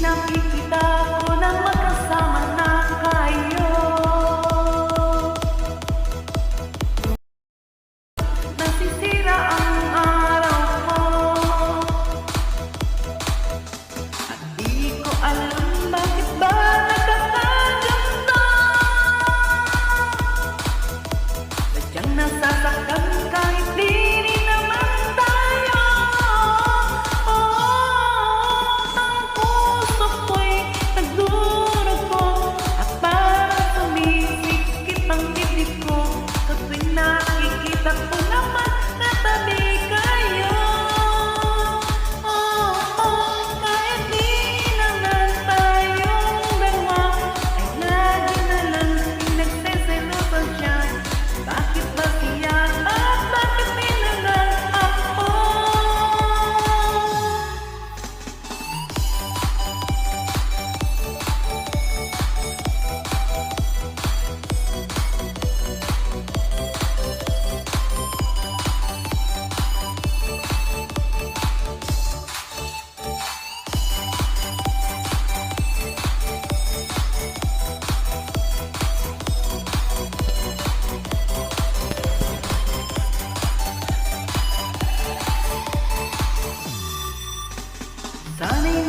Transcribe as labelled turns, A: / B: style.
A: nakikita ko na magkasama na kayo. Nasisira ang araw ko at di ko alam bakit ba nagkakaganto. Sadyang nasasaktan kahit di rin naman tayo. Ang puso ko'y nagdurugo at parang sumisikip ang dibdib ko sa tuwing nakikita ko naman katabi kayo. Kahit di naman tayong dalawa ay lagi na lang pinagseselosan siya. Bakit ba siya at bakit di na lang ako? Sana'y